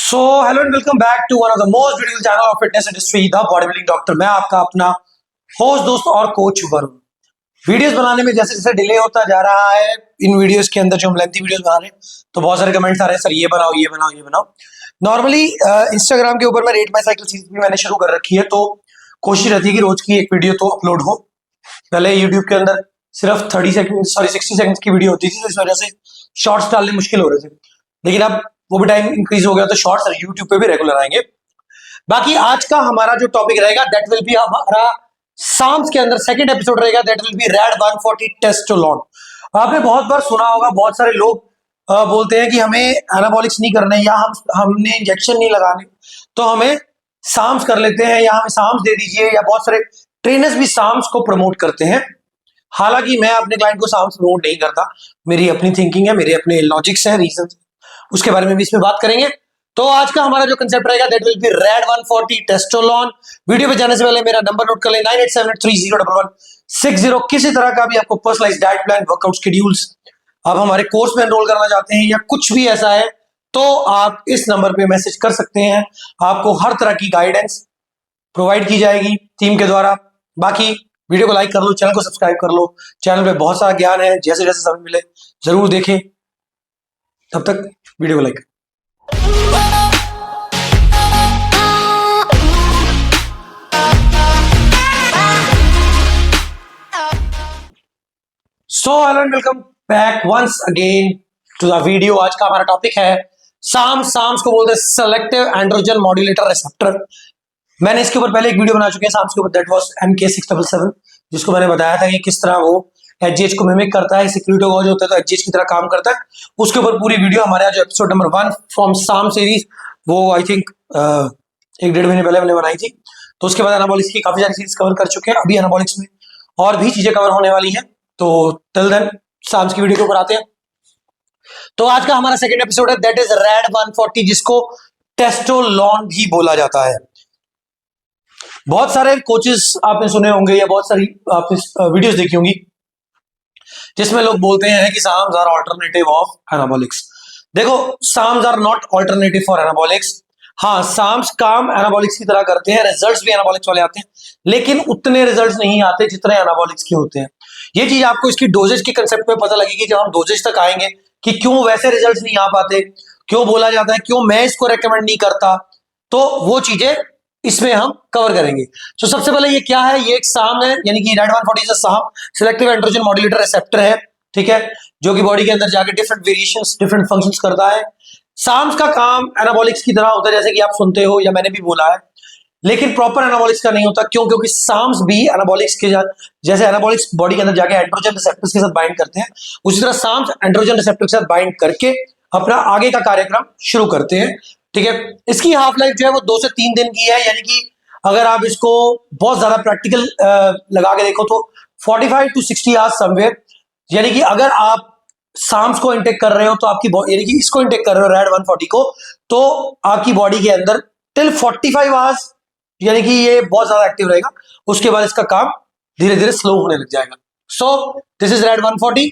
So hello and welcome back to one of the most beautiful channel of fitness industry the bodybuilding doctor. मैं आपका अपना host दोस्त और coach Varun. Videos बनाने में जैसे जैसे डिले होता जा रहा है इन वीडियोस के अंदर, जो हम लेंथी वीडियोस बना रहे हैं, तो बहुत सारे कमेंट्स आ रहे हैं, सर ये बनाओ ये बनाओ ये बनाओ। नॉर्मली इंस्टाग्राम के ऊपर मैं रेट माई साइकिल सीरीज भी मैंने शुरू कर रखी है, तो कोशिश रहती है कि रोज की एक वीडियो तो अपलोड हो। पहले यूट्यूब के अंदर सिर्फ 60 सेकंड की वीडियो होती थी, तो इस वजह से शॉर्ट्स डालने मुश्किल हो रहे थे, लेकिन अब वो भी टाइम इंक्रीज हो गया तो शॉर्ट्स यूट्यूब पे भी रेगुलर आएंगे। बाकी आज का हमारा जो टॉपिक रहेगा दैट विल बी हमारा साम्स के अंदर सेकंड एपिसोड रहेगा, that will be red 140 testosterone. आपने बहुत बार सुना होगा, बहुत सारे लोग बोलते हैं कि हमें एनाबॉलिक्स नहीं करने या हमने इंजेक्शन नहीं लगाने, तो हमें साम्स कर लेते हैं या हमें साम्स दे दीजिए, या बहुत सारे ट्रेनर्स भी साम्स को प्रमोट करते हैं। हालांकि मैं अपने क्लाइंट को साम्स प्रमोट नहीं करता, मेरी अपनी थिंकिंग है, मेरे अपने लॉजिक्स हैं, रीजन, उसके बारे में भी इसमें बात करेंगे। तो आज का हमारा जो कंसेप्ट रहेगा that will be red 140 testosterone. Video पे जाने से पहले मेरा नंबर नोट कर लें 9878301160। किसी तरह का भी आपको personalised diet plan, workout schedules, आप हमारे कोर्स में एनरोल करना चाहते हैं या कुछ भी ऐसा है, तो आप इस नंबर पे मैसेज कर सकते हैं। आपको हर तरह की गाइडेंस प्रोवाइड की जाएगी टीम के द्वारा। बाकी वीडियो को लाइक कर लो, चैनल को सब्सक्राइब कर लो, चैनल पे बहुत सारा ज्ञान है, जैसे जैसे समय मिले जरूर देखें। तब तक वीडियो को like. So hello and welcome back once again to the video. आज का हमारा टॉपिक है साम्स को बोलते हैं सेलेक्टिव एंड्रोजन मॉड्यूलेटर रिसेप्टर। मैंने इसके ऊपर पहले एक वीडियो बना चुके हैं साम्स के ऊपर, दैट वाज MK677, जिसको मैंने बताया था कि किस तरह वो एचजीएच को मिमिक करता है, सिक्यूरिटी जो होता है तो एचजीएच की तरह काम करता है। उसके ऊपर पूरी वीडियो हमारे यहाँ जो एपिसोड नंबर 1 फ्रॉम साम सीरीज, वो आई थिंक 1-1.5 महीने पहले मैंने बनाई थी। तो उसके बाद एनाबॉलिक्स की काफी सारी सीरीज कवर कर चुके हैं। अभी एनाबॉलिक्स में और भी चीजें कवर होने वाली हैं, तो टिल देन साम्स की वीडियो के ऊपर आते हैं। तो आज का हमारा सेकंड एपिसोड है, दैट इज रैड 140, जिसको टेस्टोस्टेरोन भी बोला जाता है। बहुत सारे कोचेस आपने सुने होंगे या बहुत सारी आपने वीडियोस देखी होंगी जिसमें लोग बोलते हैं कि SARMs are alternative of anabolics. देखो, SARMs are not alternative for anabolics. हाँ, साम्स काम एनाबॉलिक्स की तरह करते हैं, रिजल्ट्स भी एनाबॉलिक्स वाले आते हैं, लेकिन उतने रिजल्ट्स नहीं आते जितने एनाबॉलिक्स के होते हैं। ये चीज आपको इसकी डोजेज के कंसेप्ट में पता लगेगी जब हम डोजेज तक आएंगे कि क्यों वैसे रिजल्ट्स नहीं आ पाते, क्यों बोला जाता है, क्यों मैं इसको रेकमेंड नहीं करता, तो वो चीजें इसमें हम कवर करेंगे। तो सबसे पहले ये क्या है, ये एक साम है, यानी कि रैड 140 साम सेलेक्टिव एंड्रोजन मॉड्यूलेटर रिसेप्टर है, ठीक है, जो कि बॉडी के अंदर जाके डिफरेंट वेरिएशंस, डिफरेंट फंक्शंस करता है। साम्स का काम एनाबॉलिक्स की तरह होता है, जैसे कि आप सुनते हो या मैंने भी बोला है, लेकिन प्रॉपर एनाबॉलिक्स का नहीं होता। क्यों? क्योंकि साम्स भी एनाबॉलिक्स के जैसे एनाबॉलिक्स बॉडी के अंदर जाके एंड्रोजन रिसेप्टर्स के साथ बाइंड करते हैं, उसी तरह साम्स एंड्रोजन रिसेप्टर के साथ बाइंड करके अपना आगे का कार्यक्रम शुरू करते हैं, ठीक है। इसकी हाफ लाइफ जो है वो 2 से 3 दिन की है, यानी कि अगर आप इसको बहुत ज्यादा प्रैक्टिकल लगा के देखो तो 45 to 60 आवर्स समवेयर, यानी कि अगर आप साम्स को इंटेक कर रहे हो तो आपकी यानी कि इसको इंटेक कर रहे हो रैड 140 को, तो आपकी बॉडी के अंदर टिल 45 आवर्स, यानी कि ये बहुत ज्यादा एक्टिव रहेगा। उसके बाद इसका काम धीरे धीरे स्लो होने लग जाएगा। सो दिस इज रैड 140।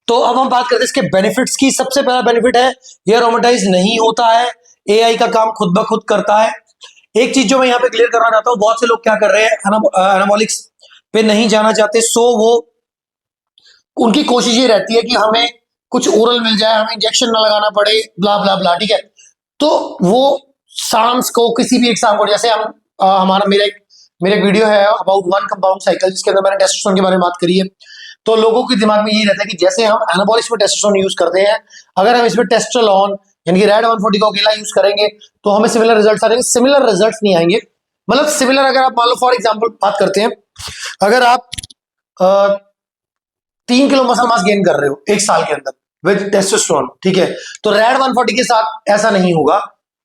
तो अब हम बात करते हैं इसके बेनिफिट्स की। सबसे पहला बेनिफिट है ये रोमेटाइज नहीं होता है, एआई का काम खुद ब खुद करता है। एक चीज जो मैं यहाँ पे क्लियर करना चाहता हूँ, बहुत से लोग क्या कर रहे हैं, एनाबॉलिक्स पे नहीं जाना चाहते, सो वो उनकी कोशिश ये रहती है कि हमें कुछ ओरल मिल जाए, हमें इंजेक्शन ना लगाना पड़े, ब्ला ब्ला ब्ला, ठीक है। तो वो साम्स को किसी भी एक साम को, जैसे हम हमारा मेरा एक वीडियो है अबाउट 1 कंपाउंड साइकिल, जिसके अंदर मैंने टेस्टोस्टेरोन के बारे में बात करी है। तो लोगों के दिमाग में यही रहता है कि जैसे हम एनाबॉलिक्स में टेस्टोस्टेरोन यूज करते हैं, अगर हम इसमें टेस्टोस्टेरोन यानी कि रैड 140 को अकेला यूज करेंगे तो हमें सिमिलर रिजल्ट्स आएंगे। सिमिलर रिजल्ट्स नहीं आएंगे, मतलब सिमिलर, अगर आप मान लो फॉर एग्जांपल बात करते हैं, अगर आप 3 किलो मसल मास गेन कर रहे हो 1 साल के अंदर विद टेस्टोस्टेरोन, ठीक है, तो रैड 140 के साथ ऐसा नहीं होगा।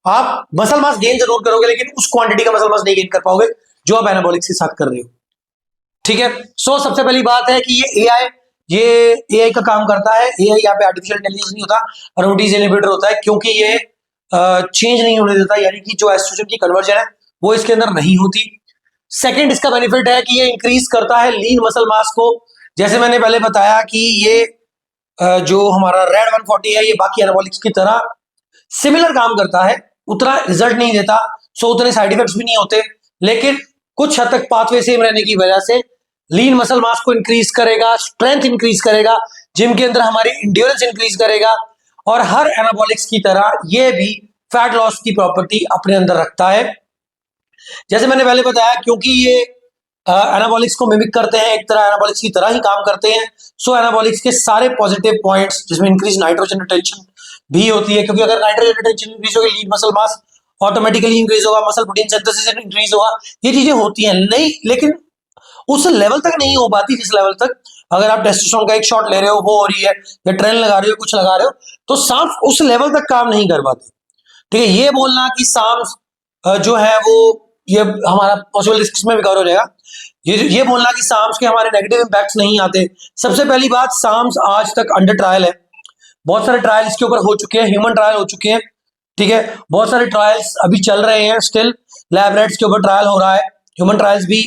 आप मसल मास गेन जरूर करोगे, लेकिन उस क्वांटिटी का मसल मास नहीं गेन कर पाओगे जो आप एनाबॉलिक्स के साथ कर रहे हो, ठीक है। सो सबसे पहली बात है कि ये एआई का काम करता है। एआई यहाँ पे आर्टिफिशियल इंटेलिजेंस नहीं होता, अरोमेटेज इनहिबिटर होता है, क्योंकि ये चेंज नहीं होने देता, यानी कि जो एस्ट्रोजन की कन्वर्जन है वो इसके अंदर नहीं होती। सेकंड इसका बेनिफिट है कि ये इंक्रीज करता है लीन मसल मास को। जैसे मैंने पहले बताया कि ये जो हमारा रैड 140 है, ये बाकी एनाबॉलिक्स की तरह सिमिलर काम करता है, उतना रिजल्ट नहीं देता, सो उतने साइड इफेक्ट्स भी नहीं होते, लेकिन कुछ हद तक पाथवे सेम रहने की वजह से लीन मसल मास को इंक्रीज करेगा, स्ट्रेंथ इंक्रीज करेगा, जिम के अंदर हमारी इंड्योरेंस इंक्रीज करेगा, और हर एनाबॉलिक्स की तरह ये भी फैट लॉस की प्रॉपर्टी अपने अंदर रखता है। जैसे मैंने पहले बताया, क्योंकि ये एनाबॉलिक्स को मिमिक करते हैं, एक तरह एनाबॉलिक्स की तरह ही काम करते हैं, सो एनाबॉलिक्स के सारे पॉजिटिव पॉइंट्स, जिसमें इंक्रीज नाइट्रोजन रिटेंशन भी होती है, क्योंकि अगर नाइट्रोजन रिटेंशन इंक्रीज होगी, lean muscle mass automatically increase होगा, मसल प्रोटीन सिंथेसिस इंक्रीज होगा, ये चीजें होती हैं नहीं, लेकिन उस लेवल तक नहीं हो पाती जिस लेवल तक अगर आप टेस्टोस्टेरोन का एक शॉट ले रहे हो, वो हो रही है, या ट्रेन लगा रहे हो, कुछ लगा रहे हो, तो सांस उस लेवल तक काम नहीं कर पाते। ठीक है, ये बोलना कि सांस जो है वो ये हमारा पॉसिबल रिस्क में भी कवर हो जाएगा, ये बोलना कि साम्स के हमारे नेगेटिव इंपैक्ट्स नहीं आते। सबसे पहली बात, साम्स आज तक अंडर ट्रायल है, बहुत सारे ट्रायल इसके ऊपर हो चुके हैं, ह्यूमन ट्रायल हो चुके हैं, ठीक है, बहुत सारे ट्रायल्स अभी चल रहे हैं, स्टिल लैब रेट्स के ऊपर ट्रायल हो रहा है, ह्यूमन ट्रायल्स भी,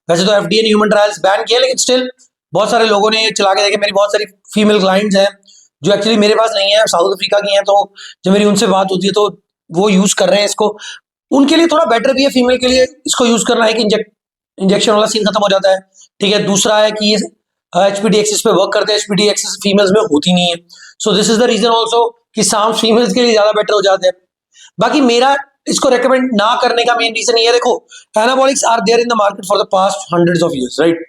वैसे तो एफडीए ने ह्यूमन ट्रायल्स बैन किया, लेकिन स्टिल बहुत सारे लोगों ने ये चला के देखे। मेरी बहुत सारी फीमेल क्लाइंट्स हैं जो एक्चुअली मेरे पास नहीं है, साउथ अफ्रीका की हैं, तो जब मेरी उनसे बात होती है तो वो यूज कर रहे हैं इसको, उनके लिए थोड़ा बेटर भी है, फीमेल के लिए इसको यूज करना है कि इंजेक्शन वाला सीन खत्म हो जाता है, ठीक है। दूसरा है कि ये एचपीटी एक्सिस पे वर्क करते हैं, एचपीटी एक्सिस फीमेल्स में होती नहीं है, so this is the reason also कि साम्स फीमेल्स के लिए ज्यादा बेटर हो जाते हैं। बाकी मेरा इसको रेकमेंड ना करने का मेन रीजन ये है, देखो anabolics are there in the market for the past hundreds of years, right.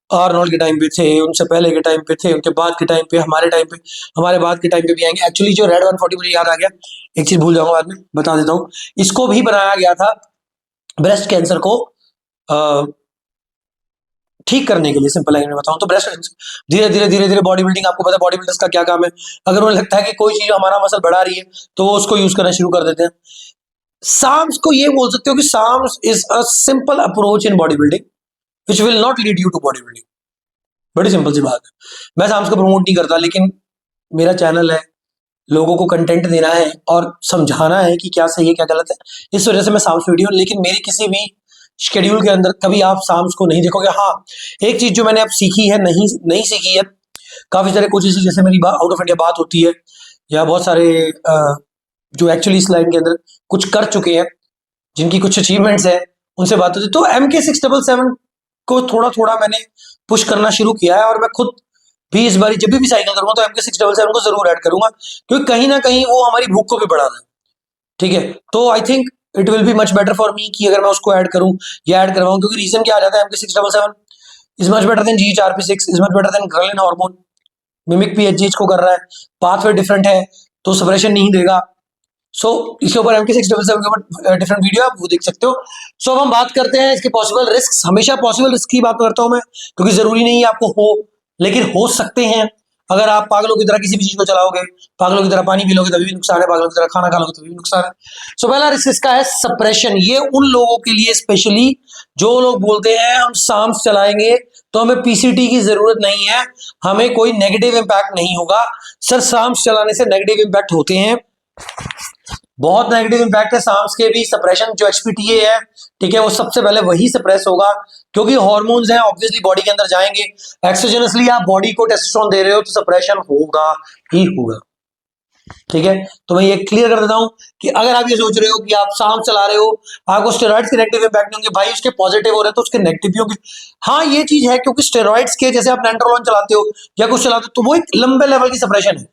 Arnold के टाइम पे थे, उनसे पहले के टाइम पे थे, उनके बाद के टाइम पे, हमारे टाइम पे, हमारे बाद के टाइम पे भी आएंगे। एक्चुअली जो रेड 140, मुझे याद आ गया, एक चीज भूल जाऊंगा बाद में बता देता हूँ, इसको भी बनाया गया था ब्रेस्ट कैंसर को ठीक करने के लिए। सिंपल लैंग्वेज में बताऊं तो ब्रेस्ट कैंसर धीरे धीरे धीरे धीरे बॉडी बिल्डिंग, आपको पता है बॉडी बिल्डर्स का क्या काम है, अगर उन्हें लगता है कि कोई चीज हमारा मसल बढ़ा रही है तो वो उसको यूज करना शुरू कर देते हैं। साम्स को ये बोल सकते हो कि SARMs is a simple approach in bodybuilding which will not lead you to bodybuilding. बड़ी सिंपल सी बात है, मैं साम्स को प्रमोट नहीं करता, लेकिन मेरा चैनल है, लोगों को कंटेंट देना है और समझाना है कि क्या सही है क्या गलत है, इस वजह से मैं साम्स वीडियो, लेकिन मेरी किसी भी शेड्यूल के अंदर कभी आप साम्स को नहीं देखोगे। हाँ, एक चीज जो मैंने अब सीखी है, नहीं सीखी है, काफी सारे कोचेस, जैसे मेरी आउट ऑफ इंडिया बात होती है, या बहुत सारे जो एक्चुअली इस लाइन के अंदर कुछ कर चुके हैं, जिनकी कुछ अचीवमेंट्स है, उनसे बात होती है, तो MK677 को थोड़ा थोड़ा मैंने पुश करना शुरू किया है, और मैं खुद भी इस बार जब भी साइकिल करूंगा तो MK677 को जरूर ऐड करूंगा, क्योंकि कहीं ना कहीं वो हमारी भूख को भी बढ़ा रहा है, ठीक है। तो I think it will be much better for me कि अगर मैं उसको ऐड करूं या ऐड करवाऊं, क्योंकि रीजन क्या आ जाता है, MK677 is much better than GHRP6, is much better than ghrelin hormone, mimic PHGH को कर रहा है, पाथवे डिफरेंट है, तो सप्रेशन नहीं देगा। सो इसके ऊपर MK677 के ऊपर डिफरेंट वीडियो आप वो देख सकते हो। सो अब हम बात करते हैं इसके पॉसिबल रिस्क। हमेशा पॉसिबल रिस्क की बात करता हूं मैं, क्योंकि जरूरी नहीं है आपको हो, लेकिन हो सकते हैं। अगर आप पागलों की तरह किसी भी चीज को चलाओगे, पागलों की तरह पानी पी लोगे तभी भी नुकसान है, पागलों की तरह खाना खा लोगे तभी भी नुकसान है। सो पहला रिस्क इसका है सप्रेशन। ये उन लोगों के लिए स्पेशली जो लोग बोलते हैं हम साम्स चलाएंगे तो हमें PCT की जरूरत नहीं है, हमें कोई नेगेटिव इंपैक्ट नहीं होगा। सर, साम्स चलाने से नेगेटिव इंपैक्ट होते हैं, बहुत नेगेटिव इंपैक्ट है साम्स के भी। सप्रेशन जो HPTA है, ठीक है, वो सबसे पहले वही सप्रेस होगा, क्योंकि हार्मोन्स हैं, ऑब्वियसली बॉडी के अंदर जाएंगे, एक्सोजेनसली आप बॉडी को टेस्टोस्टेरोन दे रहे हो तो सप्रेशन होगा ही होगा, ठीक है। तो मैं ये क्लियर कर देता हूं कि अगर आप ये सोच रहे हो कि आप साम्स चला रहे हो, आपको स्टेरॉइड्स के नेगेटिव इंपैक्ट नहीं होंगे, भाई उसके पॉजिटिव हो रहे हैं तो उसके नेगेटिव भी होंगे। हाँ, ये चीज है, क्योंकि स्टेरॉइड्स के, जैसे आप नैंड्रोलोन चलाते हो या कुछ चलाते हो, तो वो एक लंबे लेवल की सप्रेशन है,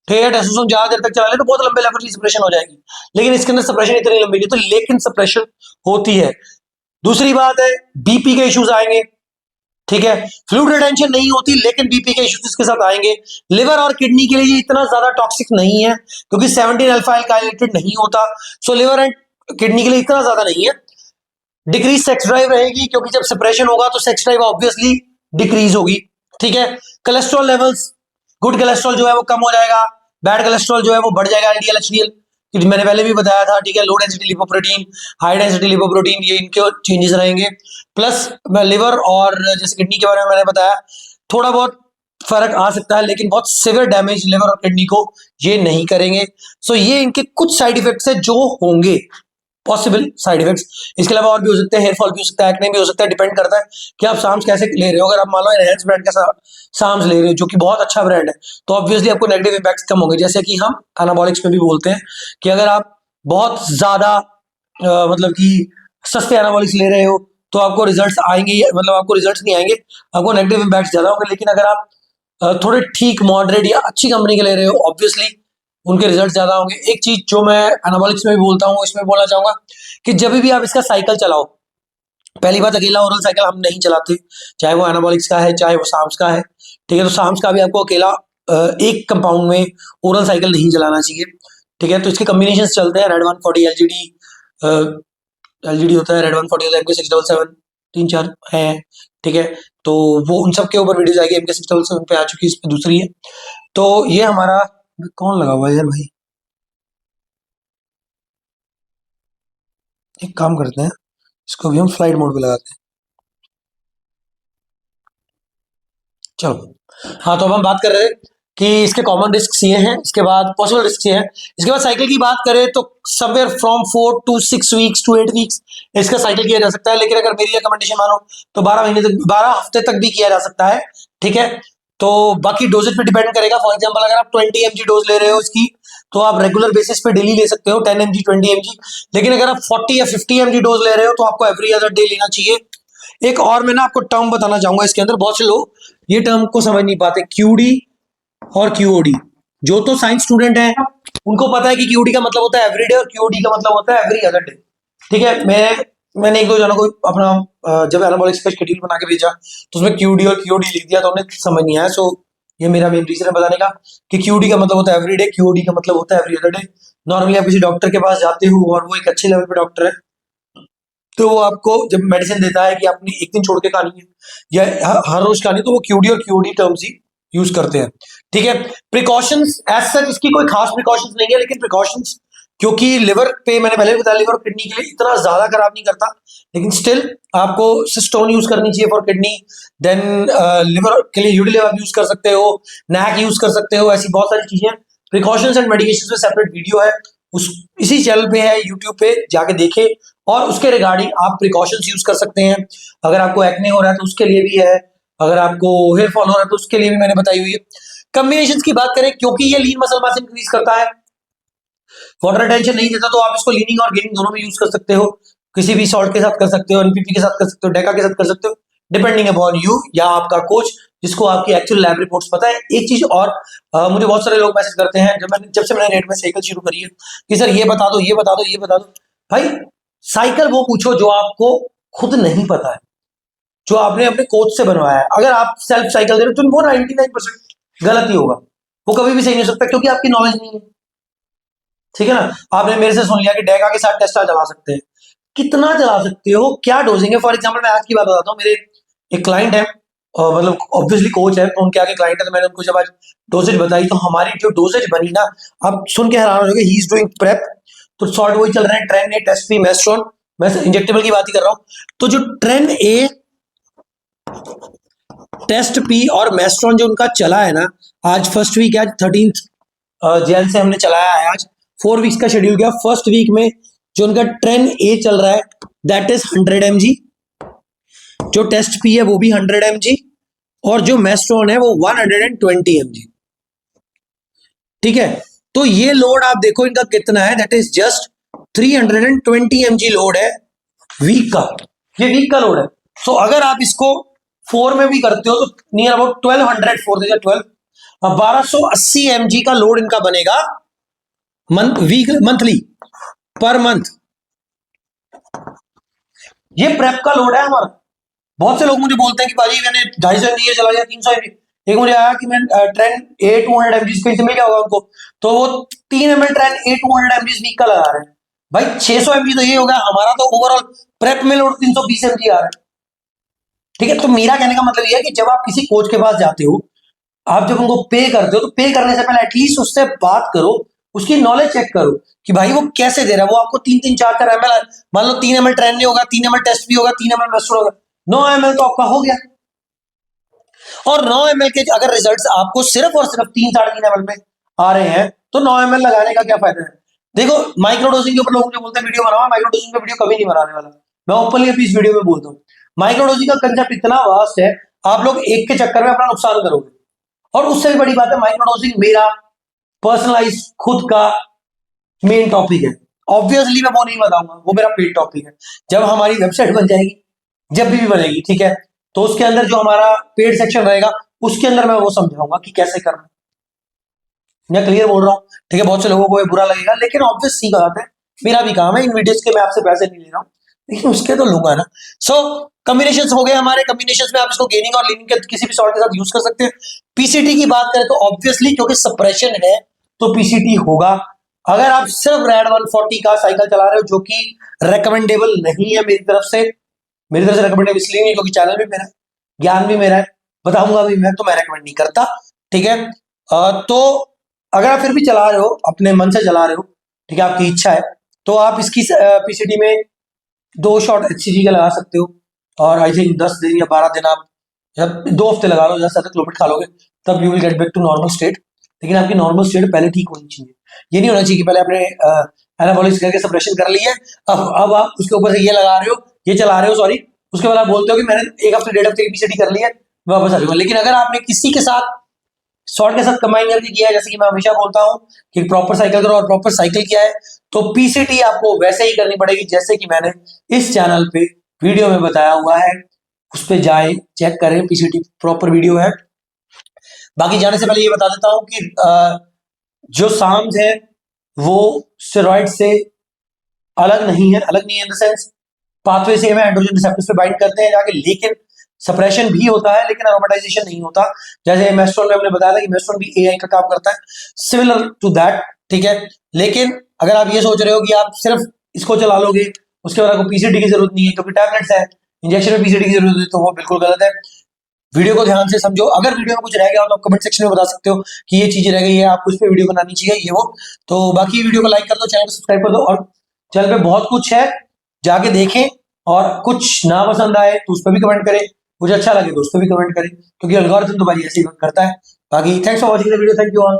ठीक है। टेस्टोस्टेरोन ज्यादा देर तक चला ले तो बहुत लंबे लेवल की सप्रेशन हो जाएगी, लेकिन इसके अंदर सप्रेशन इतनी लंबी नहीं, तो लेकिन सप्रेशन होती है। दूसरी बात है, BP के इश्यूज आएंगे, ठीक है। फ्लूइड रिटेंशन नहीं होती, लेकिन BP के इश्यूज इसके साथ आएंगे। लिवर और किडनी के लिए इतना ज्यादा टॉक्सिक नहीं है, क्योंकि 17 अल्फा एल्काइलेटेड नहीं होता, सो लिवर एंड किडनी के लिए इतना ज्यादा नहीं है। डिक्रीज सेक्स ड्राइव रहेगी, क्योंकि जब सेपरेशन होगा तो सेक्स ड्राइव ऑब्वियसली डिक्रीज होगी, ठीक है। कोलेस्ट्रॉल लेवल्स, गुड कोलेस्ट्रॉल जो है वो कम हो जाएगा, बैड कोलेस्ट्रॉल जो है वो बढ़ जाएगा, LDL HDL, मैंने पहले भी बताया था, ठीक है। Low density lipoprotein, high density lipoprotein, ये इनके चेंजेस रहेंगे। प्लस लिवर और जैसे किडनी के बारे में मैंने बताया, थोड़ा बहुत फर्क आ सकता है, लेकिन बहुत सिवियर डैमेज लिवर और किडनी को ये नहीं करेंगे। सो ये इनके कुछ साइड इफेक्ट्स है जो होंगे, पॉसिबल साइड इफेक्ट्स। इसके अलावा और भी हो सकते हैं, हेयर फॉल भी हो सकता है, एक्ने भी हो सकता है, डिपेंड करता है कि आप साम्स कैसे ले रहे हो। अगर आप मान लो एनहेंस ब्रांड का साम्स ले रहे हो, जो कि बहुत अच्छा ब्रांड है, तो ऑब्वियसली आपको नेगेटिव इंपैक्ट्स कम होंगे। जैसे कि हम एनाबॉलिक्स में भी बोलते हैं कि अगर आप बहुत ज्यादा मतलब कि सस्ते एनाबॉलिक्स ले रहे हो तो आपको रिजल्ट्स आएंगे, मतलब आपको रिजल्ट्स नहीं आएंगे, आपको नेगेटिव इम्पैक्ट ज्यादा होंगे। लेकिन अगर आप थोड़े ठीक मॉडरेट या अच्छी कंपनी के ले रहे हो, ऑब्वियसली उनके रिजल्ट ज्यादा होंगे। एक चीज जो मैं एनाबॉलिक्स में भी बोलता हूँ, इसमें बोलना चाहूंगा कि जब भी आप इसका साइकिल चलाओ, पहली बात अकेला ओरल साइकिल हम नहीं चलाते, चाहे वो एनाबॉलिक्स का है चाहे वो साम्स का है। ठीक है, तो साम्स का भी आपको अकेला एक कंपाउंड में ओरल साइकिल नहीं चलाना चाहिए। ठीक है, तो इसके कॉम्बिनेशन चलते हैं, रेड 140 एलजीडी होता है, रेड 140 होता है, MK677, 3-4 है। ठीक है, तो वो उन सब के ऊपर वीडियो आएगी, MK677 पे आ चुकी है, इस पे दूसरी है। तो ये हमारा कौन लगा हुआ है यार भाई, एक काम करते हैं, इसको भी हम फ्लाइट मोड पे लगाते हैं। चलो, हाँ, तो अब हम बात कर रहे थे कि इसके कॉमन रिस्क ये हैं, इसके बाद पॉसिबल रिस्क ये हैं। इसके बाद साइकिल की बात करें तो somewhere from 4 to 6 weeks to 8 weeks इसका साइकिल किया जा सकता है। लेकिन अगर मेरी रिकमेंडेशन मानो तो 12 महीने तक, 12 हफ्ते तक भी किया जा सकता है। ठीक है, तो बाकी डोजेज पे डिपेंड करेगा। फॉर एग्जाम्पल अगर आप 20 mg डोज ले रहे हो इसकी, तो आप रेगुलर बेसिस पे डेली ले सकते हो 10 mg 20 mg। लेकिन अगर आप 40 या 50 mg डोज ले रहे हो तो आपको एवरी अदर डे लेना चाहिए। एक और मैं ना आपको टर्म बताना चाहूंगा, इसके अंदर बहुत से लोग ये टर्म को समझ नहीं पाते, क्यूडी और क्यूओडी। जो तो साइंस स्टूडेंट है उनको पता है कि क्यूडी का मतलब होता है एवरीडे और क्यूओडी का मतलब होता है एवरी अदर डे। ठीक है, मैंने एक दो जनों को अपना जब एनाबॉलिक्स का शेड्यूल बना के भेजा तो उसमें क्यूडी और क्यूओडी लिख दिया, तो उन्हें समझ नहीं आया। सो ये मेरा मेन रीजन है बताने का कि क्यूडी का मतलब होता है एवरीडे, क्यूओडी का मतलब होता है एवरी अदर डे। नॉर्मली आप किसी डॉक्टर के पास जाते हो और वो एक अच्छे लेवल पे डॉक्टर है, तो वो आपको जब मेडिसिन देता है कि आपने एक दिन छोड़ के खानी है या हर रोज खानी है, तो वो क्यूडी और क्यूओडी टर्म्स ही यूज करते हैं। ठीक है, प्रिकॉशंस एज सच इसकी कोई खास प्रिकॉशंस नहीं है, लेकिन प्रिकॉशंस क्योंकि लिवर पे मैंने पहले भी बताया लिवर और किडनी के लिए इतना ज्यादा खराब नहीं करता, लेकिन स्टिल आपको सिस्टोन यूज करनी चाहिए फॉर किडनी। देन लिवर के लिए यूडिलिव आप यूज कर सकते हो, नैक यूज कर सकते हो, ऐसी बहुत सारी चीजें। प्रिकॉशंस एंड मेडिकेशन पे सेपरेट वीडियो है, उस इसी चैनल पे है, यूट्यूब पे जाके देखे और उसके रिगार्डिंग आप प्रिकॉशंस यूज कर सकते हैं। अगर आपको एक्ने हो रहा है तो उसके लिए भी है, अगर आपको हेयर फॉल हो रहा है तो उसके लिए भी मैंने बताई हुई है। कॉम्बिनेशन की बात करें, क्योंकि ये लीन मसल मास इंक्रीज करता है, वाटर रिटेंशन नहीं देता, तो आप इसको लीनिंग और गेनिंग दोनों में यूज कर सकते हो। किसी भी सॉल्ट के साथ कर सकते हो, एनपीपी के साथ कर सकते हो, डेका के साथ कर सकते हो, डिपेंडिंग अपॉन यू या आपका कोच जिसको आपकी एक्चुअल लैब रिपोर्ट्स पता है। एक चीज और, मुझे बहुत सारे लोग मैसेज करते हैं जब से मैंने नेट में साइकिल शुरू करी है कि सर ये बता दो ये बता दो ये बता दो। भाई साइकिल वो पूछो जो आपको खुद नहीं पता है, जो आपने अपने कोच से बनवाया है। अगर आप सेल्फ साइकिल दे रहे हो तो वो 99% गलत ही होगा, वो कभी भी सही नहीं हो सकता क्योंकि आपकी नॉलेज नहीं है। ठीक है ना, आपने मेरे से सुन लिया कि डेका के साथ टेस्ला चला सकते हैं, कितना चला सकते हो, क्या डोजिंग है। फॉर एग्जाम्पल मैं आज की बात बताता हूँ, मेरे एक क्लाइंट है, मतलब ऑब्वियसली कोच है, तो उनके आगे क्लाइंट है, तो मैंने उनको जब आज डोजेज बताई तो हमारी जो डोजेज बनी ना, आप सुन के हैरान हो जाओगे। ही इज डूइंग प्रेप, तो सॉल्ट वही चल रहे हैं, ट्रेन ए, टेस्ट पी, मेस्ट्रॉन। मैं इंजेक्टेबल की बात ही कर रहा हूँ। तो जो ट्रेन ए, टेस्ट पी और मेस्ट्रॉन जो उनका चला है ना, आज फर्स्ट वीक है, आज 13 जैन से हमने चलाया है, आज 4 वीक्स का शेड्यूल किया। फर्स्ट वीक में जो उनका ट्रेन ए चल रहा है दैट इज 100 mg, जो टेस्ट पी है वो भी 100 mg, और जो मेस्ट्रॉन है वो 120 mg। ठीक है, तो ये लोड आप देखो इनका कितना है, that is just 320 mg load है वीक का, ये वीक का लोड है। सो अगर आप इसको 4 में भी करते हो तो नियर अबाउट 1200, 4 से 12, 1280 mg का लोड इनका बनेगा मंथली, पर मंथ। ये प्रेप का लोड है हमारा। बहुत से लोग मुझे बोलते हैं कि भाजी मैंने 250 mg चला लिया, 300 mg। एक मुझे आया कि मैं ट्रेन ए 200 mg कहीं से मिल गया होगा उनको, तो वो 3 ml ट्रेन ए 200 mg वीक का लगा रहे हैं। भाई 600 mg तो ये होगा हमारा, तो ओवरऑल प्रेप में लोड 320 mg आ रहा है। ठीक है, तो मेरा कहने का मतलब ये है कि जब आप किसी कोच के पास जाते हो, आप जब उनको पे करते हो, तो पे करने से पहले एटलीस्ट उससे बात करो, उसकी नॉलेज चेक करो कि भाई वो कैसे दे रहा है। वो आपको 3-3, 4-4 ml, मान लो 3 ml ट्रेन नहीं होगा, 3 ml टेस्ट भी होगा, 3 ml मेस्टर होगा, 9 ml तो आपका हो गया। और 9 ml के अगर रिजल्ट्स आपको सिर्फ और सिर्फ 3-3.5 ml में आ रहे हैं तो 9 ml लगाने का क्या फायदा है। देखो माइक्रोडोजिंग के ऊपर लोग मुझे बोलते हैं वीडियो बनाओ, माइक्रोडोजिंग का वीडियो कभी नहीं बनाने वाला, मैं ओपनली अभी इस वीडियो में बोलता हूँ। माइक्रोडोजिंग का कंसेप्ट इतना वास्ट है, आप लोग एक के चक्कर में अपना नुकसान करोगे। और उससे भी बड़ी बात है, माइक्रोडोजिंग मेरा पर्सनलाइज खुद का मेन टॉपिक है। ऑब्वियसली मैं वो नहीं बताऊंगा, वो मेरा पेड टॉपिक है। जब हमारी वेबसाइट बन जाएगी, जब भी बनेगी, ठीक है, तो उसके अंदर जो हमारा पेड सेक्शन रहेगा उसके अंदर मैं वो समझाऊंगा कि कैसे करना। मैं क्लियर बोल रहा हूँ, ठीक है। बहुत से लोगों को ये बुरा लगेगा, लेकिन ऑब्वियस सी बात है, मेरा भी काम है इन वीडियोस के, मैं आपसे पैसे नहीं ले रहा हूँ, लेकिन उसके तो लूंगा ना। सो कॉम्बिनेशंस हो गए हमारे। कॉम्बिनेशंस में आप इसको गेनिंग और लीनिंग के किसी भी सॉल्ट के साथ यूज कर सकते हैं। पीसीटी की बात करें तो ऑब्वियसली क्योंकि सप्रेशन है तो पीसीटी होगा। अगर आप सिर्फ रेड 140 का साइकिल चला रहे हो, जो कि रेकमेंडेबल नहीं है मेरी तरफ से रेकमेंडेबल इसलिए नहीं क्योंकि चैनल भी मेरा है, ज्ञान भी मेरा है, बताऊंगा भी मैं, तो मैं रेकमेंड नहीं करता, ठीक है। तो अगर आप फिर भी चला रहे हो, अपने मन से चला रहे हो, ठीक है, आपकी इच्छा है, तो आप इसकी पीसीटी में 2 शॉट एचसीजी का लगा सकते हो। और आई थिंक 10 दिन या 12 दिन आप, जब 2 हफ्ते लगा लो, ज्यादा किलोमीटर खा लोगे, तब you will get back to normal state. लेकिन आपकी नॉर्मल स्टेट पहले ठीक होनी चाहिए। ये नहीं होना चाहिए कि पहले आपने एनाबॉलिक्स करके सप्रेशन कर लिया है, अब आप उसके ऊपर से ये लगा रहे हो, ये चला रहे हो, सॉरी, उसके बाद आप बोलते हो कि मैंने 1 हफ्ते 1.5 हफ्ते की पीसीटी कर ली है, मैं वापस आ जाऊंगा। लेकिन अगर आपने किसी के साथ शॉर्ट के साथ कंबाइन करके किया है, जैसे कि मैं हमेशा बोलता हूं कि प्रॉपर साइकिल करो और प्रॉपर साइकिल किया है, तो पीसीटी आपको वैसे ही करनी पड़ेगी जैसे कि मैंने इस चैनल पे वीडियो में बताया हुआ है। उस पे जाए, चेक करें, पीसीटी प्रॉपर वीडियो है। बाकी जाने से पहले ये बता देता हूं कि जो साम्स है वो स्टेरॉइड से अलग नहीं है, अलग नहीं है in the sense pathway same है, एंड्रोजन रिसेप्टर्स पे बाइंड करते हैं जाके, लेकिन सप्रेशन भी होता है लेकिन अरोमेटाइजेशन नहीं होता। जैसे मेस्ट्रोन में हमने बताया था कि मेस्ट्रोन भी एआई का काम करता है, सिमिलर टू दैट, ठीक है। लेकिन अगर आप ये सोच रहे हो कि आप सिर्फ इसको चला लोगे, उसके बाद आपको पीसीटी की जरूरत नहीं है क्योंकि टैबलेट्स है, इंजेक्शन में पीसीटी की जरूरत है, तो वो बिल्कुल गलत है। वीडियो को ध्यान से समझो। अगर वीडियो में कुछ रह गया हो तो आप कमेंट सेक्शन में बता सकते हो कि ये चीजें रह गई है, आपको इस पे वीडियो बनानी चाहिए, ये वो। तो बाकी वीडियो को लाइक कर दो, चैनल को सब्सक्राइब कर दो, और चैनल पे बहुत कुछ है, जाके देखें। और कुछ ना पसंद आए तो उस पर भी कमेंट करें, कुछ अच्छा लगे तो उस पर भी कमेंट करें, क्योंकि एल्गोरिथम तो भाई ऐसे ही करता है। बाकी thanks for watching the video, thank you all.